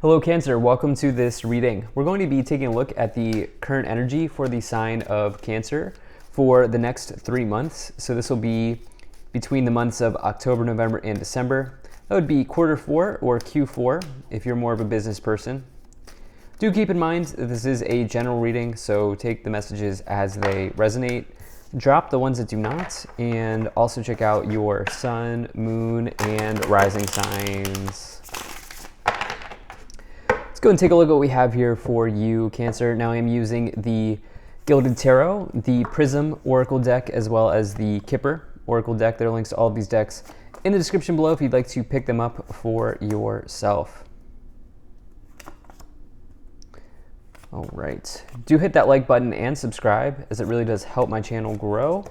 Hello Cancer, welcome to this reading. We're going to be taking a look at the current energy for the sign of Cancer for the next 3 months. So this will be between the months of October, November, and December. That would be quarter 4 or Q4 if you're more of a business person. Do keep in mind that this is a general reading, so take the messages as they resonate. Drop the ones that do not, and also check out your sun, moon, and rising signs. Let's go and take a look at what we have here for you, Cancer. Now I'm using the Gilded Tarot, the Prism Oracle deck, as well as the Kipper Oracle deck. There are links to all of these decks in the description below if you'd like to pick them up for yourself. All right, do hit that like button and subscribe, as it really does help my channel grow.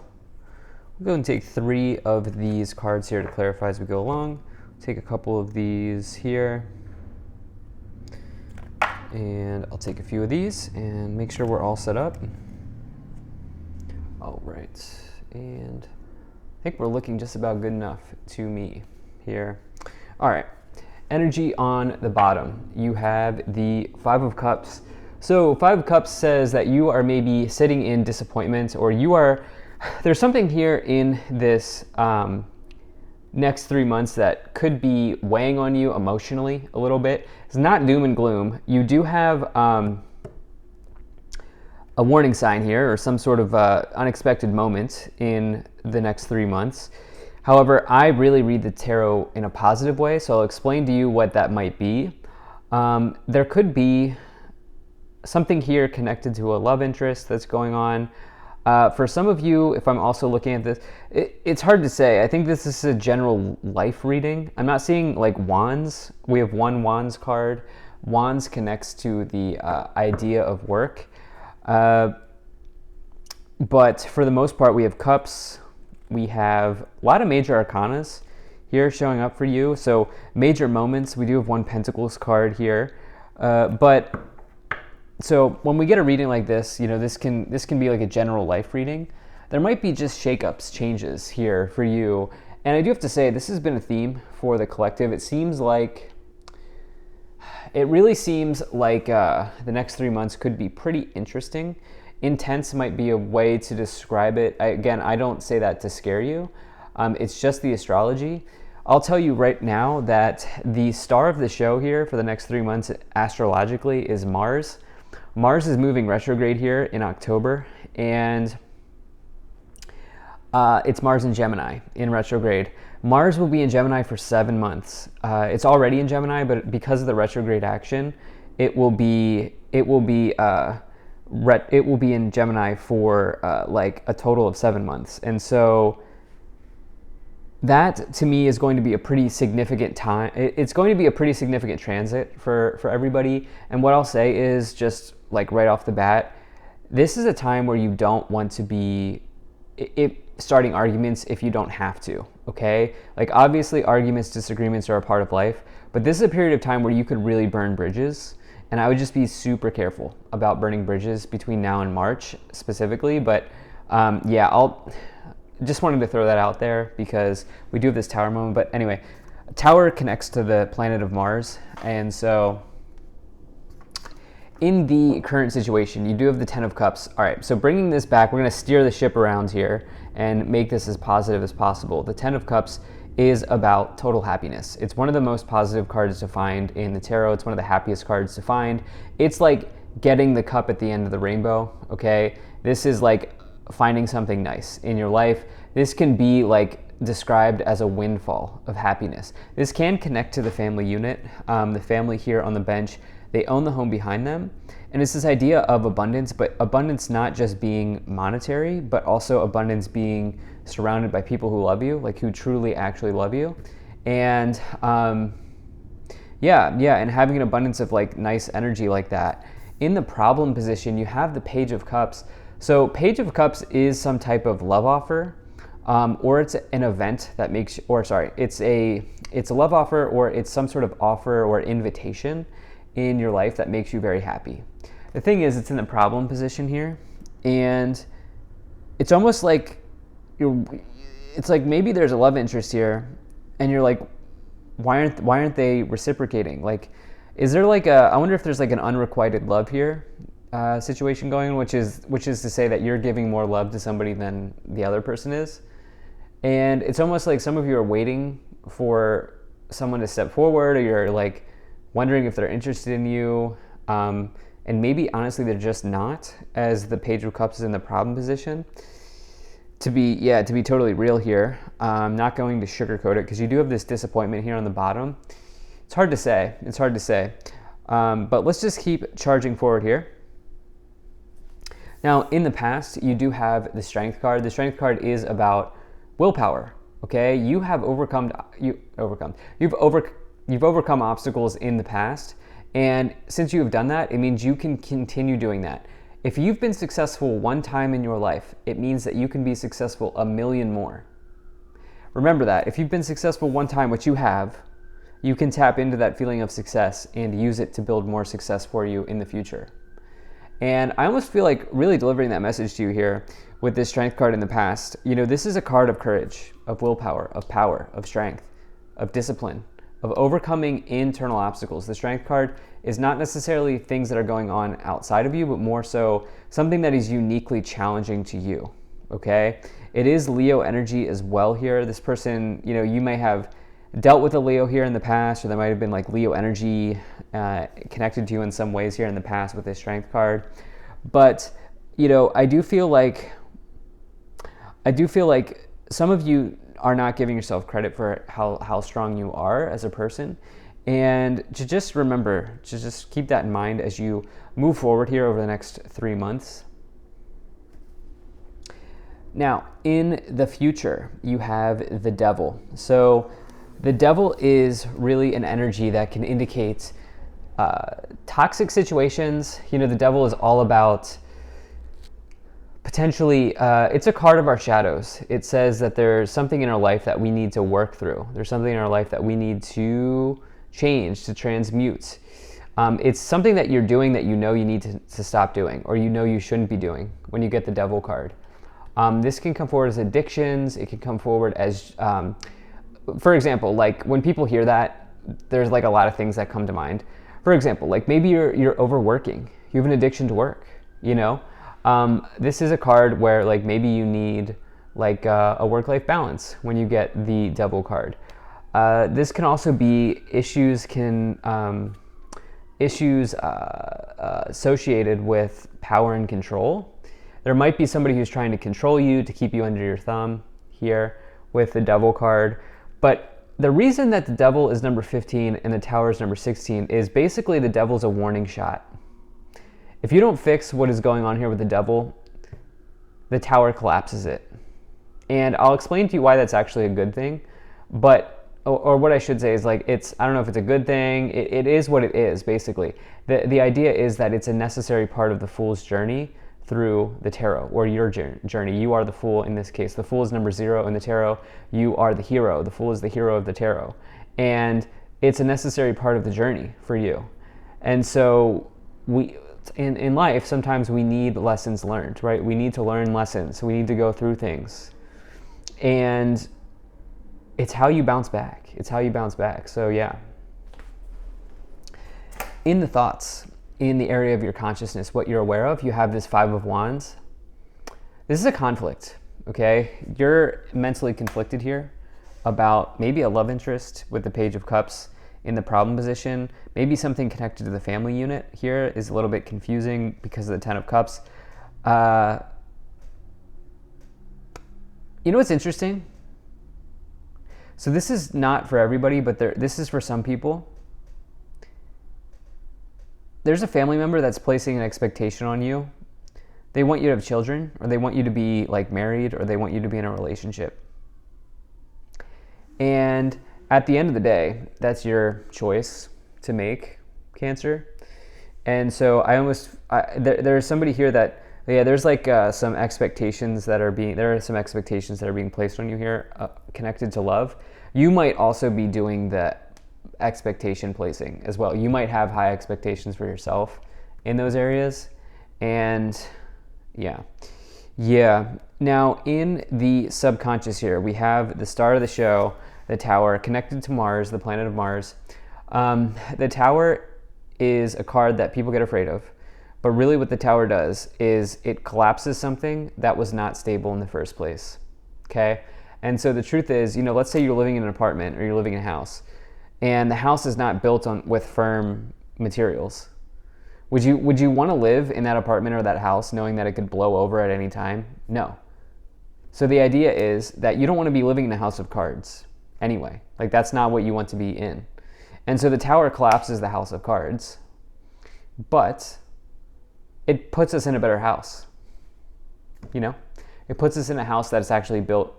We'll go and take 3 of these cards here to clarify as we go along. Take a couple of these here. And I'll take a few of these and make sure we're all set up. All right, and I think we're looking just about good enough to me here. All right, energy on the bottom. You have the 5 of Cups. So 5 of Cups says that you are maybe sitting in disappointment, or there's something here in this next 3 months that could be weighing on you emotionally a little bit. It's not doom and gloom. You do have a warning sign here, or some sort of unexpected moment in the next 3 months. However, I really read the tarot in a positive way, so I'll explain to you what that might be. There could be something here connected to a love interest that's going on. For some of you, if I'm also looking at this, it's hard to say. I think this is a general life reading. I'm not seeing like wands. We have 1 wands card. Wands connects to the idea of work. But for the most part, we have cups. We have a lot of major arcanas here showing up for you. So major moments, we do have 1 pentacles card here. So when we get a reading like this, you know, this can be like a general life reading. There might be just shakeups, changes here for you. And I do have to say, this has been a theme for the collective. It really seems like the next 3 months could be pretty interesting. Intense might be a way to describe it. Again, I don't say that to scare you. It's just the astrology. I'll tell you right now that the star of the show here for the next 3 months astrologically is Mars. Mars is moving retrograde here in October, and it's Mars in Gemini in retrograde. Mars will be in Gemini for 7 months. It's already in Gemini, but because of the retrograde action, it will be in Gemini for like a total of 7 months. And so that to me is going to be a pretty significant time. It's going to be a pretty significant transit for everybody. And what I'll say is, just like right off the bat, this is a time where you don't want to be starting arguments if you don't have to, okay? Like obviously arguments, disagreements are a part of life, but this is a period of time where you could really burn bridges. And I would just be super careful about burning bridges between now and March specifically. But just wanted to throw that out there because we do have this tower moment. But anyway, tower connects to the planet of Mars. And so in the current situation, you do have the 10 of Cups. All right, so bringing this back, we're going to steer the ship around here and make this as positive as possible. The 10 of Cups is about total happiness. It's one of the most positive cards to find in the tarot. It's one of the happiest cards to find. It's like getting the cup at the end of the rainbow, okay? This is like finding something nice in your life. This can be like described as a windfall of happiness. This can connect to the family unit. The family here on the bench, they own the home behind them. And it's this idea of abundance, but abundance not just being monetary, but also abundance being surrounded by people who love you, like who truly actually love you. And and having an abundance of like nice energy like that. In the problem position, you have the Page of Cups. So Page of Cups is some type of love offer, or it's an event that makes, it's a love offer, or it's some sort of offer or invitation in your life that makes you very happy. The thing is, it's in the problem position here, and it's almost like it's like maybe there's a love interest here, and you're like, why aren't they reciprocating? Like, Is there like a, I wonder if there's like an unrequited love here situation going, which is to say that you're giving more love to somebody than the other person is. And it's almost like some of you are waiting for someone to step forward, or you're like wondering if they're interested in you. And maybe honestly they're just not, as the Page of Cups is in the problem position. To be totally real here, I'm not going to sugarcoat it, because you do have this disappointment here on the bottom. It's hard to say. But let's just keep charging forward here. Now, in the past, you do have the Strength card. The Strength card is about willpower. Okay, you've overcome obstacles in the past, and since you have done that, it means you can continue doing that. If you've been successful one time in your life, it means that you can be successful a million more. Remember that. If you've been successful one time, which you have, you can tap into that feeling of success and use it to build more success for you in the future. And I almost feel like really delivering that message to you here with this Strength card in the past. You know, this is a card of courage, of willpower, of power, of strength, of discipline, of overcoming internal obstacles. The Strength card is not necessarily things that are going on outside of you, but more so something that is uniquely challenging to you, okay? It is Leo energy as well here. This person, you know, you may have dealt with a Leo here in the past, or there might have been like Leo energy connected to you in some ways here in the past with this Strength card. But, you know, I do feel like some of you are not giving yourself credit for how strong you are as a person. And to just remember, to just keep that in mind as you move forward here over the next 3 months. Now, in the future, you have the Devil. So the Devil is really an energy that can indicate toxic situations. You know, the Devil is all about potentially, it's a card of our shadows. It says that there's something in our life that we need to work through. There's something in our life that we need to change, to transmute. It's something that you're doing that you know you need to stop doing, or you know you shouldn't be doing when you get the Devil card. This can come forward as addictions. It can come forward as, for example, like when people hear that, there's like a lot of things that come to mind. For example, like maybe you're overworking. You have an addiction to work, you know? This is a card where like maybe you need like a work-life balance when you get the Devil card. This can also be issues associated with power and control. There might be somebody who's trying to control you, to keep you under your thumb here with the Devil card. But the reason that the Devil is number 15 and the Tower is number 16 is basically the Devil's a warning shot. If you don't fix what is going on here with the Devil, the Tower collapses it. And I'll explain to you why that's actually a good thing. But, or what I should say is like, I don't know if it's a good thing. It is what it is, basically. The idea is that it's a necessary part of the Fool's journey through the tarot, or your journey. You are the Fool in this case. The Fool is number 0 in the tarot. You are the hero. The Fool is the hero of the tarot. And it's a necessary part of the journey for you. And so in life, sometimes we need lessons learned, right? We need to learn lessons. We need to go through things. And it's how you bounce back. So yeah. In the thoughts, in the area of your consciousness, what you're aware of, you have this 5 of Wands. This is a conflict, okay? You're mentally conflicted here about maybe a love interest with the Page of Cups in the problem position. Maybe something connected to the family unit here is a little bit confusing because of the 10 of Cups. You know what's interesting? So this is not for everybody, but this is for some people. There's a family member that's placing an expectation on you. They want you to have children, or they want you to be like married, or they want you to be in a relationship. And at the end of the day, that's your choice to make, Cancer. And so there's somebody here that, yeah, there's like some expectations that are being placed on you here connected to love. You might also be doing the expectation placing as well. You might have high expectations for yourself in those areas. And yeah. Now in the subconscious here, we have the star of the show, the Tower, connected to Mars, the planet of Mars. The Tower is a card that people get afraid of. But really what the Tower does is it collapses something that was not stable in the first place. Okay? And so the truth is, let's say you're living in an apartment or you're living in a house, and the house is not built with firm materials. Would you want to live in that apartment or that house knowing that it could blow over at any time? No. So the idea is that you don't want to be living in a house of cards anyway. Like, that's not what you want to be in. And so the Tower collapses the house of cards, but it puts us in a better house. It puts us in a house that's actually built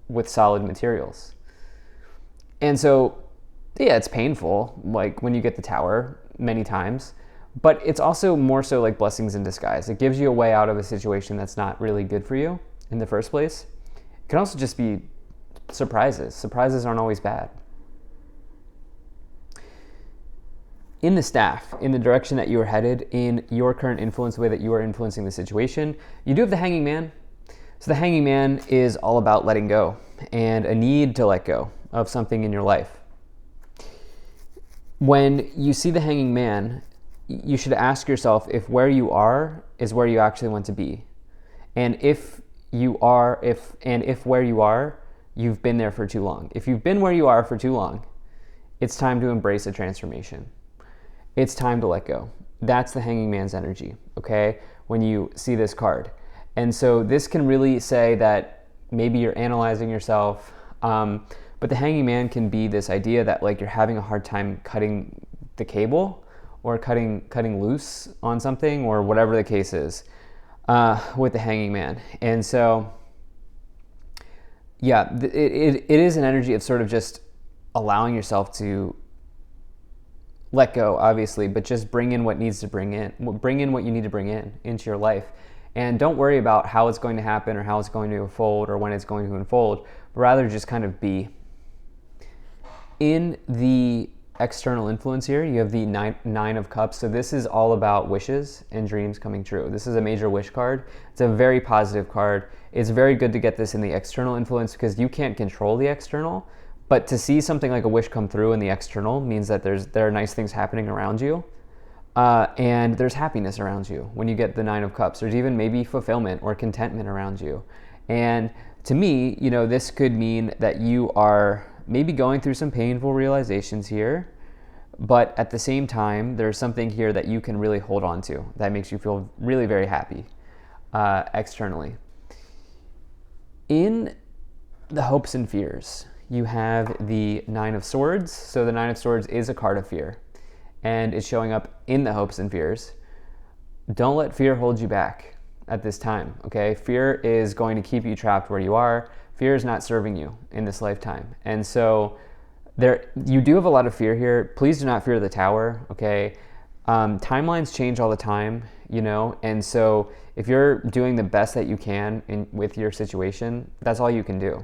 with solid materials. And so, yeah, it's painful, like when you get the Tower many times, but it's also more so like blessings in disguise. It gives you a way out of a situation that's not really good for you in the first place. It can also just be surprises. Surprises aren't always bad. In the staff, in the direction that you are headed, in your current influence, the way that you are influencing the situation, you do have the Hanging Man. So the Hanging Man is all about letting go and a need to let go of something in your life. When you see the Hanging Man, you should ask yourself if where you are is where you actually want to be. And if where you are, you've been there for too long. If you've been where you are for too long, it's time to embrace a transformation. It's time to let go. That's the Hanging Man's energy, okay? When you see this card. And so this can really say that maybe you're analyzing yourself, but the Hanging Man can be this idea that like you're having a hard time cutting the cable or cutting loose on something or whatever the case is with the Hanging Man. And so, yeah, it is an energy of sort of just allowing yourself to let go, obviously, but just bring in what needs to bring in what you need to bring into your life. And don't worry about how it's going to happen or how it's going to unfold or when it's going to unfold, but rather just kind of be. In the external influence here, you have the Nine of Cups. So this is all about wishes and dreams coming true. This is a major wish card. It's a very positive card. It's very good to get this in the external influence because you can't control the external, but to see something like a wish come through in the external means that there are nice things happening around you. And there's happiness around you when you get the Nine of Cups. There's even maybe fulfillment or contentment around you. And to me, this could mean that you are maybe going through some painful realizations here, but at the same time, there's something here that you can really hold on to that makes you feel really very happy externally. In the hopes and fears, you have the Nine of Swords. So the Nine of Swords is a card of fear, and it's showing up in the hopes and fears. Don't let fear hold you back at this time, okay? Fear is going to keep you trapped where you are. Fear is not serving you in this lifetime. And so you do have a lot of fear here. Please do not fear the Tower, okay? Timelines change all the time, and so if you're doing the best that you can with your situation, that's all you can do,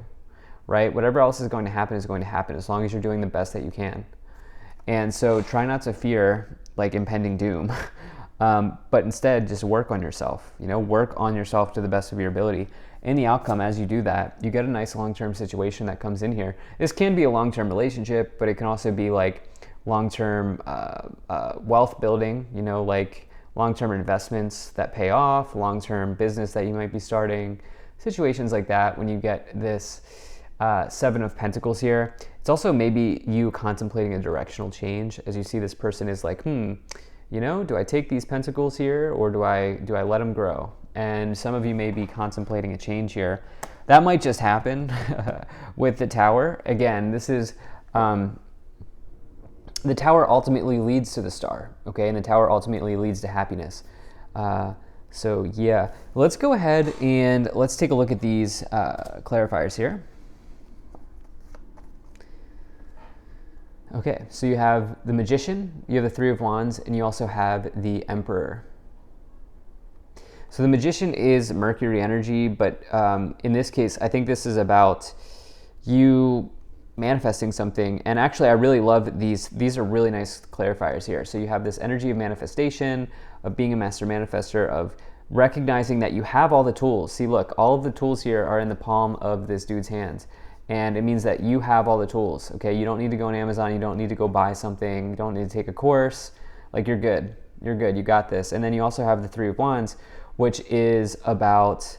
right? Whatever else is going to happen is going to happen as long as you're doing the best that you can. And so try not to fear like impending doom, but instead just work on yourself, work on yourself to the best of your ability. In the outcome, as you do that, you get a nice long-term situation that comes in here. This can be a long-term relationship, but it can also be like long-term wealth building, like long-term investments that pay off, long-term business that you might be starting, situations like that. When you get this Seven of Pentacles here, it's also maybe you contemplating a directional change as you see this person is like, do I take these pentacles here or do I let them grow? And some of you may be contemplating a change here. That might just happen with the Tower. Again, this is, the Tower ultimately leads to the Star, okay? And the Tower ultimately leads to happiness. So yeah, let's go ahead and let's take a look at these clarifiers here. Okay, so you have the Magician, you have the Three of Wands, and you also have the Emperor. So the Magician is Mercury energy, but in this case, I think this is about you manifesting something. And actually, I really love these. These are really nice clarifiers here. So you have this energy of manifestation, of being a master manifester, of recognizing that you have all the tools. See, look, all of the tools here are in the palm of this dude's hands. And it means that you have all the tools, okay? You don't need to go on Amazon. You don't need to go buy something. You don't need to take a course. Like you're good. You're good. You got this. And then you also have the Three of Wands, which is about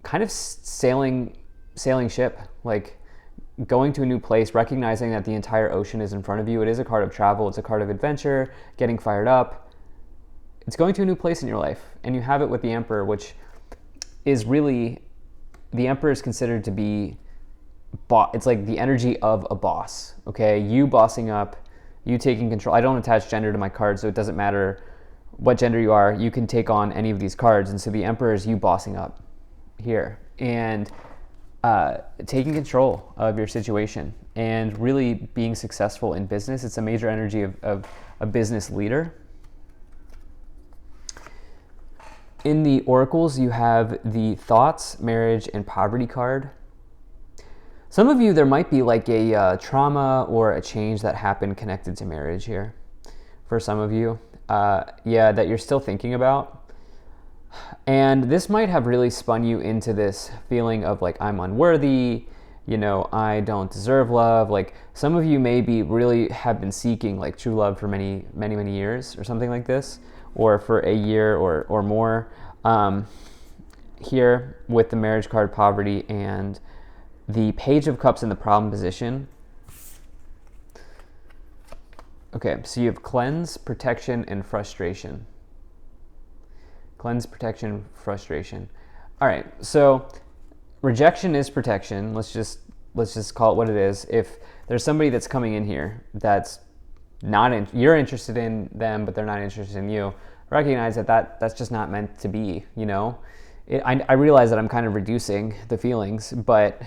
kind of sailing ship, like going to a new place, recognizing that the entire ocean is in front of you. It is a card of travel. It's a card of adventure, getting fired up. It's going to a new place in your life. And you have it with the Emperor, which is really, the Emperor is considered to be, it's like the energy of a boss, okay? You bossing up, you taking control. I don't attach gender to my cards, so it doesn't matter what gender you are. You can take on any of these cards. And so the Emperor is you bossing up here and taking control of your situation and really being successful in business. It's a major energy of a business leader. In the oracles, you have the thoughts, marriage, and poverty card. Some of you, there might be like a trauma or a change that happened connected to marriage here. For some of you, that you're still thinking about. And this might have really spun you into this feeling of like, I'm unworthy, I don't deserve love. Like some of you maybe really have been seeking like true love for many, many, many years or something like this, or for a year or more. Here with the marriage card, poverty, and the Page of Cups in the problem position. Okay, so you have cleanse, protection, and frustration. Cleanse, protection, frustration. All right, so rejection is protection. Let's just call it what it is. If there's somebody that's coming in here that's you're interested in them, but they're not interested in you, recognize that's just not meant to be. I realize that I'm kind of reducing the feelings, but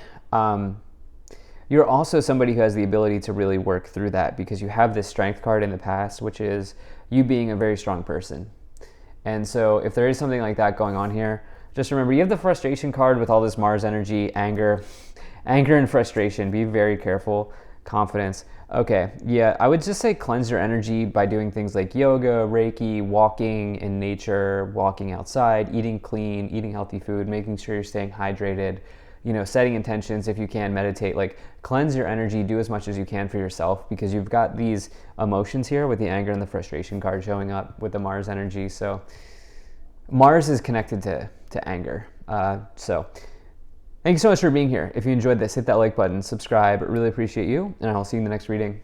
you're also somebody who has the ability to really work through that because you have this strength card in the past, which is you being a very strong person. And so if there is something like that going on here, just remember you have the frustration card with all this Mars energy, anger and frustration. Be very careful. Confidence. Okay, yeah, I would just say cleanse your energy by doing things like yoga, Reiki, walking in nature, walking outside, eating clean, eating healthy food, making sure you're staying hydrated, setting intentions if you can, meditate, like cleanse your energy, do as much as you can for yourself because you've got these emotions here with the anger and the frustration card showing up with the Mars energy. So Mars is connected to anger. So thank you so much for being here. If you enjoyed this, hit that like button, subscribe. Really appreciate you, and I'll see you in the next reading.